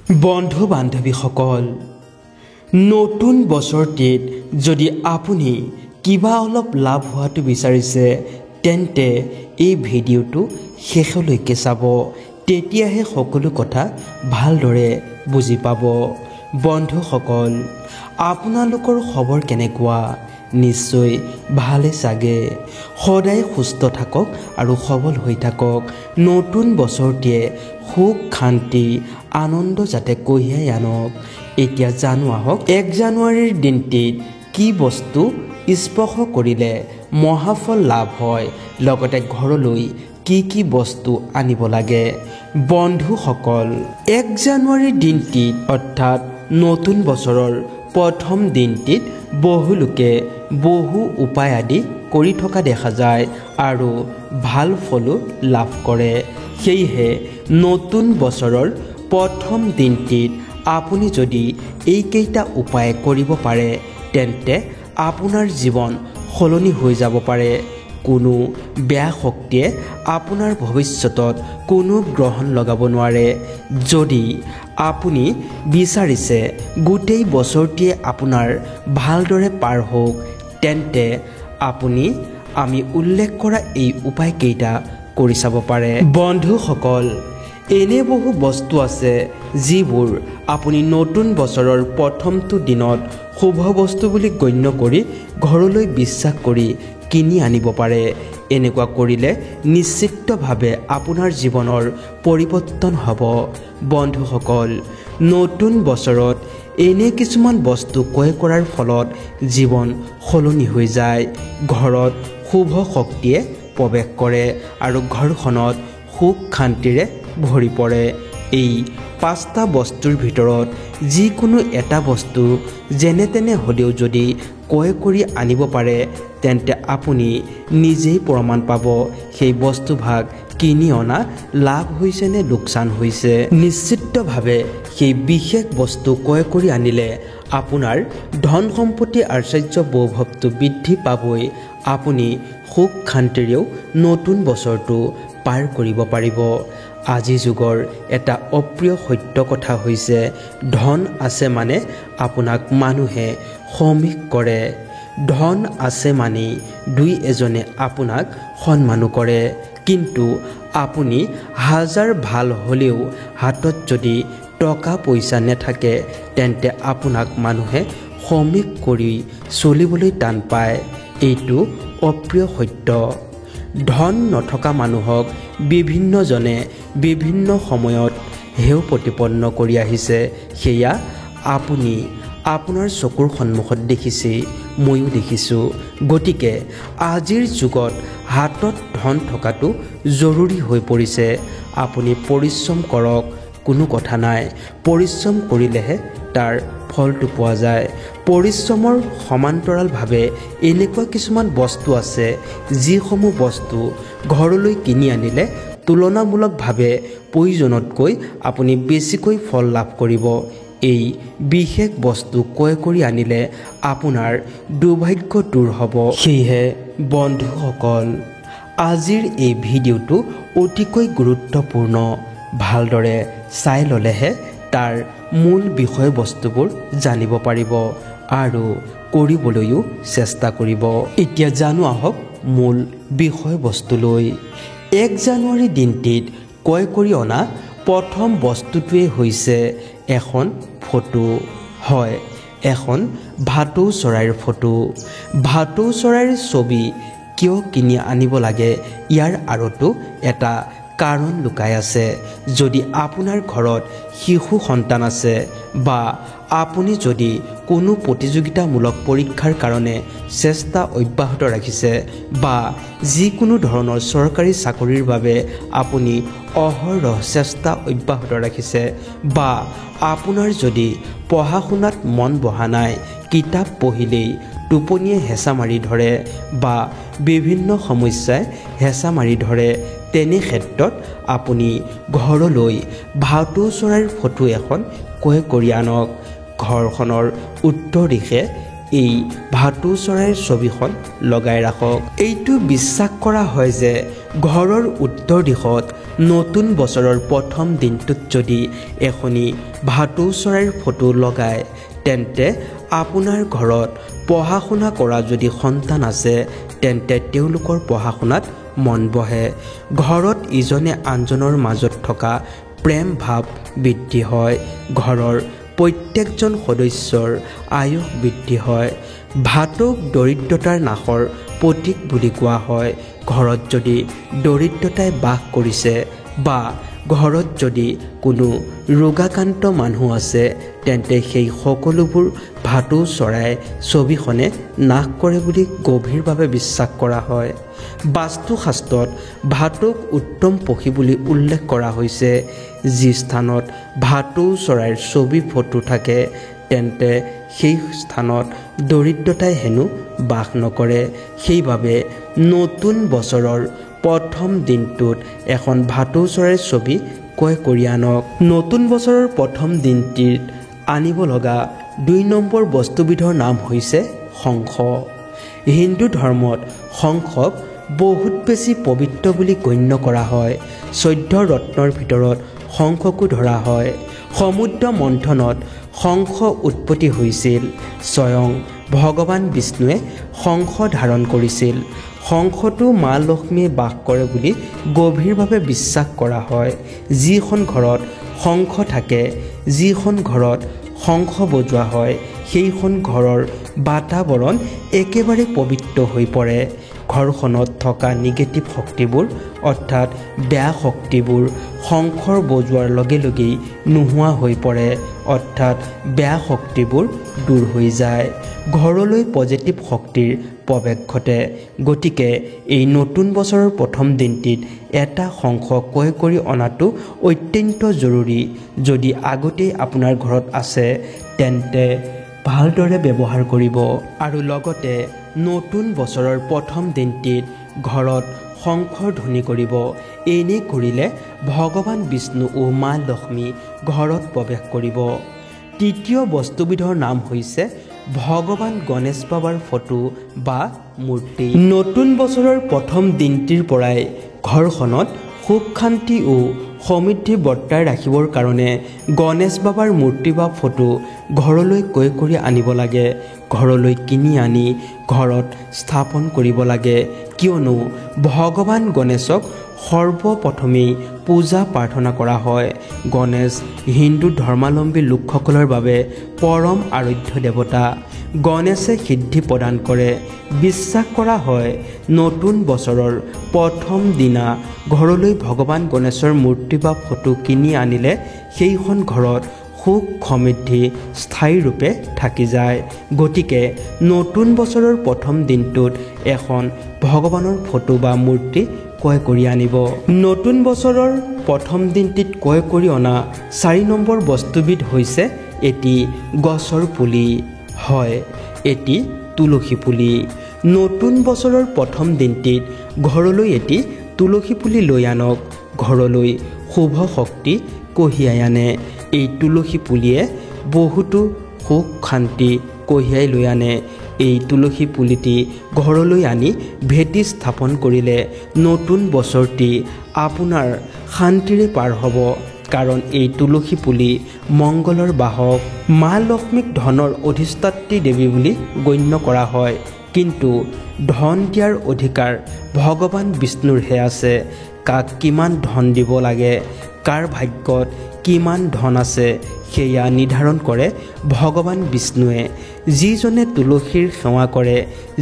বন্ধু বান্ধৱীসকল, নতুন বছৰটিত যদি আপুনি কিবা অলপ লাভ হোৱাটো বিচাৰিছে তেন্তে এই ভিডিঅ'টো শেষলৈকে চাব। তেতিয়াহে সকলো কথা ভালদৰে বুজি পাব। বন্ধুসকল, আপোনালোকৰ খবৰ কেনেকুৱা? নিশ্চয় ভালে চাগে। সদায় সুস্থ থাকক আৰু সবল হৈ থাকক। নতুন বছৰটিয়ে সুখ শান্তি আনন্দ যাতে কঢ়িয়াই আনক। এতিয়া জানো আহক 1 জানুৱাৰীৰ দিনটিত কি বস্তু স্পৰ্শ কৰিলে মহাফল লাভ হয়, লগতে ঘৰলৈ কি কি বস্তু আনিব লাগে। বন্ধুসকল, 1 জানুৱাৰীৰ দিনটিত অৰ্থাৎ নতুন বছৰৰ প্ৰথম দিনটিত বহু লোকে বহু উপায় আদি কৰি থকা দেখা যায় আৰু ভাল ফলো লাভ কৰে। সেয়েহে নতুন বছৰৰ প্ৰথম দিনটিত আপুনি যদি এইকেইটা উপায় কৰিব পাৰে তেন্তে আপোনাৰ জীৱন সলনি হৈ যাব পাৰে। কোনো বেয়া শক্তিয়ে আপোনাৰ ভৱিষ্যতত কোনো গ্ৰহণ লগাব নোৱাৰে। যদি আপুনি বিচাৰিছে গোটেই বছৰটিয়ে আপোনাৰ ভালদৰে পাৰ হওক তেন্তে আপুনি আমি উল্লেখ কৰা এই উপায়কেইটা কৰি চাব পাৰে। বন্ধুসকল, এনে বহু বস্তু আছে যিবোৰ আপুনি নতুন বছৰৰ প্ৰথমটো দিনত শুভ বস্তু বুলি গণ্য কৰি ঘৰলৈ বিশ্বাস কৰি কিনি আনিব পাৰে। এনেকুৱা কৰিলে নিশ্চিতভাৱে আপোনাৰ জীৱনৰ পৰিৱৰ্তন হ'ব। বন্ধুসকল, নতুন বছৰত এনে কিছুমান বস্তু ক্ৰয় কৰাৰ ফলত জীৱন সলনি হৈ যায়। ঘৰত শুভ শক্তিয়ে প্ৰৱেশ কৰে আৰু ঘৰখনত সুখ শান্তিৰে ভৰি পৰে। এই 5টা বস্তুৰ ভিতৰত যিকোনো এটা বস্তু যেনে তেনে হ'লেও যদি ক্ৰয় কৰি আনিব পাৰে তেন্তে আপুনি নিজেই প্ৰমাণ পাব সেই বস্তুভাগ কিনি অনা লাভ হৈছে নে লোকচান হৈছে। নিশ্চিতভাৱে সেই বিশেষ বস্তু ক্ৰয় কৰি আনিলে আপোনাৰ ধন সম্পত্তি আশ্চৰ্য বৈভৱটো বৃদ্ধি পাবই। আপুনি সুখ শান্তিৰেও নতুন বছৰটো পাৰ কৰিব পাৰিব। আজিৰ যুগৰ এটা অপ্ৰিয় সত্য কথা হৈছে ধন আছে মানে আপোনাক মানুহে সমীহ কৰে। ধন আছে মানে দুই এজনে আপোনাক সন্মানো কৰে। কিন্তু আপুনি হাজাৰ ভাল হ'লেও হাতত যদি টকা পইচা নাথাকে তেন্তে আপোনাক মানুহে সমীহ কৰি চলিবলৈ টান পায়। এইটো অপ্ৰিয় সত্য। ধন নথকা মানুহক বিভিন্নজনে বিভিন্ন সময়ত হেয় প্ৰতিপন্ন কৰি আহিছে। সেয়া আপুনি আপোনাৰ চকুৰ সন্মুখত দেখিছে, ময়ো দেখিছোঁ। গতিকে আজিৰ যুগত হাতত ধন থকাটো জৰুৰী হৈ পৰিছে। আপুনি পৰিশ্ৰম কৰক, কোনো কথা নাই। পৰিশ্ৰম কৰিলেহে তাৰ ফলটো পোৱা যায়। পৰিশ্ৰমৰ সমান্তৰালভাৱে এনেকুৱা কিছুমান বস্তু আছে যিসমূহ বস্তু ঘৰলৈ কিনি আনিলে তুলনামূলকভাৱে প্ৰয়োজনতকৈ আপুনি বেছিকৈ ফল লাভ কৰিব। এই বিশেষ বস্তু ক্ৰয় কৰি আনিলে আপোনাৰ দুৰ্ভাগ্য দূৰ হ'ব। সেয়েহে বন্ধুসকল, আজিৰ এই ভিডিঅ'টো অতিকৈ গুৰুত্বপূৰ্ণ। ভালদৰে চাই ল'লেহে তাৰ মূল বিষয়বস্তুবোৰ জানিব পাৰিব আৰু কৰিবলৈও চেষ্টা কৰিব। এতিয়া জানো আহক মূল বিষয়বস্তুলৈ। 1 জানুৱাৰী দিনটিত ক্ৰয় কৰি অনা প্ৰথম বস্তুটোৱে হৈছে এখন ফটো। হয়, এখন ভাটৌ চৰাইৰ ফটো। ভাটৌ চৰাইৰ ছবি কিয় কিনি আনিব লাগে ইয়াৰ আঁৰতো এটা কাৰণ লুকাই আছে। যদি আপোনাৰ ঘৰত শিশু সন্তান আছে বা আপুনি যদি কোনো প্ৰতিযোগিতামূলক পৰীক্ষাৰ কাৰণে চেষ্টা অব্যাহত ৰাখিছে বা যিকোনো ধৰণৰ চৰকাৰী চাকৰিৰ বাবে আপুনি অহৰহ চেষ্টা অব্যাহত ৰাখিছে বা আপোনাৰ যদি পঢ়া শুনাত মন বহা নাই, কিতাপ পঢ়িলেই টোপনিয়ে হেঁচা মাৰি ধৰে বা বিভিন্ন সমস্যাই হেঁচা মাৰি ধৰে, তেনে ক্ষেত্ৰত আপুনি ঘৰলৈ ভাটৌ চৰাইৰ ফটো এখন ক্ৰয় কৰি আনক। ঘৰখনৰ উত্তৰ দিশে এই ভাটৌ চৰাইৰ ছবিখন লগাই ৰাখক। এইটো বিশ্বাস কৰা হয় যে ঘৰৰ উত্তৰ দিশত নতুন বছৰৰ প্ৰথম দিনটোত যদি এখনি ভাটৌ চৰাইৰ ফটো লগায় তেন্তে আপোনাৰ ঘৰত পঢ়া শুনা কৰা যদি সন্তান আছে তেন্তে তেওঁলোকৰ পঢ়া শুনাত মন বহে। ঘৰত ইজনে আনজনৰ মাজত থকা প্ৰেম ভাৱ বৃদ্ধি হয়। ঘৰৰ প্ৰত্যেকজন সদস্যৰ আয়ুস বৃদ্ধি হয়। ভাটৌক দৰিদ্ৰতাৰ নাশৰ প্ৰতীক বুলি কোৱা হয়। ঘৰত যদি দৰিদ্ৰতাই বাস কৰিছে বা ঘৰত যদি কোনো ৰোগাক্ৰান্ত মানুহ আছে তেন্তে সেই সকলোবোৰ ভাটৌ চৰাই ছবিখনে নাশ কৰে বুলি গভীৰভাৱে বিশ্বাস কৰা হয়। বাস্তুশাস্ত্ৰত ভাটৌক উত্তম পক্ষী বুলি উল্লেখ কৰা হৈছে। যি স্থানত ভাটৌ চৰাইৰ ছবি ফটো থাকে তেন্তে সেই স্থানত দৰিদ্ৰতাই হেনো বাস নকৰে। সেইবাবে নতুন বছৰৰ প্ৰথম দিনটোত এখন ভাটৌ চৰাইৰ ছবি ক্ৰয় কৰি আনক। নতুন বছৰৰ প্ৰথম দিনটিত আনিব লগা ২ নম্বৰ বস্তুবিধৰ নাম হৈছে শংখ। হিন্দু ধৰ্মত শংখক বহুত বেছি পবিত্ৰ বুলি গণ্য কৰা হয়। ১৪ ৰত্নৰ ভিতৰত শংখকো ধৰা হয়। সমুদ্ৰ মন্থনত শংখ উৎপত্তি হৈছিল। স্বয়ং ভগৱান বিষ্ণুৱে শংখ ধাৰণ কৰিছিল। শংখটো মা লক্ষ্মীয়ে বাস কৰে বুলি গভীৰভাৱে বিশ্বাস কৰা হয়। যিখন ঘৰত শংখ থাকে, যিখন ঘৰত শংখ বজোৱা হয় সেইখন ঘৰৰ বাতাৱৰণ একেবাৰে পবিত্ৰ হৈ পৰে। ঘৰখনত থকা নিগেটিভ শক্তিবোৰ অৰ্থাৎ বেয়া শক্তিবোৰ শংখৰ বজোৱাৰ লগে লগেই নোহোৱা হৈ পৰে, অৰ্থাৎ বেয়া শক্তিবোৰ দূৰ হৈ যায়। ঘৰলৈ পজিটিভ শক্তিৰ প্ৰৱেশ ঘটে। গতিকে এই নতুন বছৰৰ প্ৰথম দিনটিত এটা শংখ ক্ৰয় কৰি অনাটো অত্যন্ত জৰুৰী। যদি আগতেই আপোনাৰ ঘৰত আছে তেন্তে ভালদৰে ব্যৱহাৰ কৰিব আৰু লগতে নতুন বছৰৰ প্ৰথম দিনটিত ঘৰত শংখৰ ধ্বনি কৰিব। এনে কৰিলে ভগৱান বিষ্ণু ও মা লক্ষ্মী ঘৰত প্ৰৱেশ কৰিব। তৃতীয় বস্তুবিধৰ নাম হৈছে ভগৱান গণেশ বাবাৰ ফটো বা মূৰ্তি। নতুন বছৰৰ প্ৰথম দিনটিৰ পৰাই ঘৰখনত সুখ শান্তি ও সমৃদ্ধি বৰ্তাই ৰাখিবৰ কাৰণে গণেশ বাবাৰ মূৰ্তি বা ফটো ঘৰলৈ ক্ৰয় কৰি আনিব লাগে। ঘৰলৈ কিনি আনি ঘৰত স্থাপন কৰিব লাগে, কিয়নো ভগৱান গণেশক সৰ্বপ্ৰথমেই পূজা প্ৰাৰ্থনা কৰা হয়। গণেশ হিন্দু ধৰ্মাৱলম্বী লোকসকলৰ বাবে পৰম আৰাধ্য দেৱতা। গণেশে সিদ্ধি প্ৰদান কৰে। বিশ্বাস কৰা হয় নতুন বছৰৰ প্ৰথম দিনা ঘৰলৈ ভগৱান গণেশৰ মূৰ্তি বা ফটো কিনি আনিলে সেইখন ঘৰত সুখ সমৃদ্ধি স্থায়ী ৰূপে থাকি যায়। গতিকে নতুন বছৰৰ প্ৰথম দিনটোত এখন ভগৱানৰ ফটো বা মূৰ্তি ক্ৰয় কৰি আনিব। নতুন বছৰৰ প্ৰথম দিনটিত ক্ৰয় কৰি অনা ৪ নম্বৰ বস্তুবিধ হৈছে এটি গছৰ পুলি। হয়, এটি তুলসী পুলি। নতুন বছৰৰ প্ৰথম দিনটিত ঘৰলৈ এটি তুলসী পুলি লৈ আনক। ঘৰলৈ শুভ শক্তি কঢ়িয়াই আনে। এই তুলসী পুলিয়ে বহুতো সুখ শান্তি কঢ়িয়াই লৈ আনে। এই তুলসী পুলিটি ঘৰলৈ আনি ভেটি স্থাপন কৰিলে নতুন বছৰটি আপোনাৰ শান্তিৰে পাৰ হ'ব। কাৰণ এই তুলসী পুলি মংগলৰ বাহক। মা লক্ষ্মীক ধনৰ অধিষ্ঠাত্ৰী দেৱী বুলি গণ্য কৰা হয়, কিন্তু ধন দিয়াৰ অধিকাৰ ভগৱান বিষ্ণুৰহে আছে। কাক কিমান ধন দিব লাগে, কাৰ ভাগ্যত কিমান ধন আছে সেয়া নিৰ্ধাৰণ কৰে ভগৱান বিষ্ণুৱে। যিজনে তুলসীৰ সেৱা কৰে,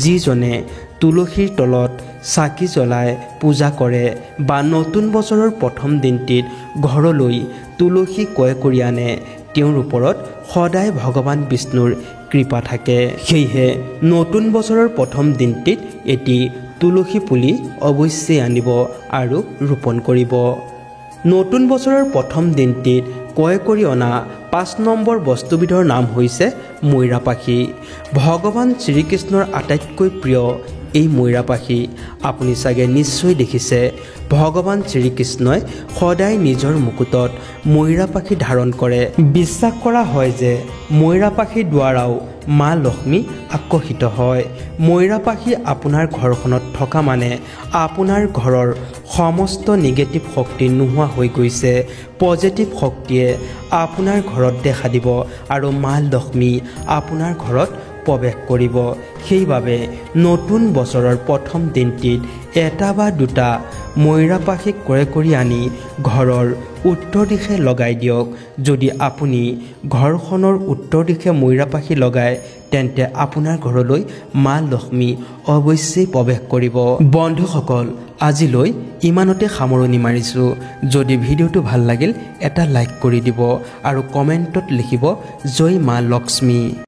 যিজনে তুলসীৰ তলত চাকি জ্বলাই পূজা কৰে বা নতুন বছৰৰ প্ৰথম দিনটিত ঘৰলৈ তুলসী ক্ৰয় কৰি আনে, তেওঁৰ ওপৰত সদায় ভগৱান বিষ্ণুৰ কৃপা থাকে। সেয়েহে নতুন বছৰৰ প্ৰথম দিনটিত এটি তুলসী পুলি অৱশ্যেই আনিব আৰু ৰোপণ কৰিব। নতুন বছৰৰ প্ৰথম দিনটিত ক্ৰয় কৰি অনা ৫ নম্বৰ বস্তুবিধৰ নাম হৈছে ময়ূৰা পাখি। ভগৱান শ্ৰীকৃষ্ণৰ আটাইতকৈ প্ৰিয় এই ময়ৰা পাখি আপুনি চাগে নিশ্চয় দেখিছে ভগৱান শ্ৰীকৃষ্ণই সদায় নিজৰ মুকুটত ময়ৰা পাখি ধাৰণ কৰে বিশ্বাস কৰা হয় যে ময়ৰা পাখিৰ দ্বাৰাও মা লক্ষ্মী আকৰ্ষিত হয় ময়ৰা পাখি আপোনাৰ ঘৰখনত থকা মানে আপোনাৰ ঘৰৰ সমস্ত নিগেটিভ শক্তি নোহোৱা হৈ গৈছে পজিটিভ শক্তিয়ে আপোনাৰ ঘৰত দেখা দিব আৰু মা লক্ষ্মী আপোনাৰ ঘৰত প্ৰৱেশ কৰিব সেইবাবে নতুন বছৰৰ প্ৰথম দিনটিত এটা বা দুটা ময়ৰা পাখি ক্ৰয় কৰি আনি ঘৰৰ উত্তৰ দিশে লগাই দিয়ক যদি আপুনি ঘৰখনৰ উত্তৰ দিশে ময়ৰা পাখি লগায় তেন্তে আপোনাৰ ঘৰলৈ মা লক্ষ্মী অৱশ্যেই প্ৰৱেশ কৰিব বন্ধুসকল আজিলৈ ইমানতে সামৰণি মাৰিছোঁ যদি ভিডিঅ'টো ভাল লাগিল এটা লাইক কৰি দিব আৰু কমেণ্টত লিখিব জয় মা লক্ষ্মী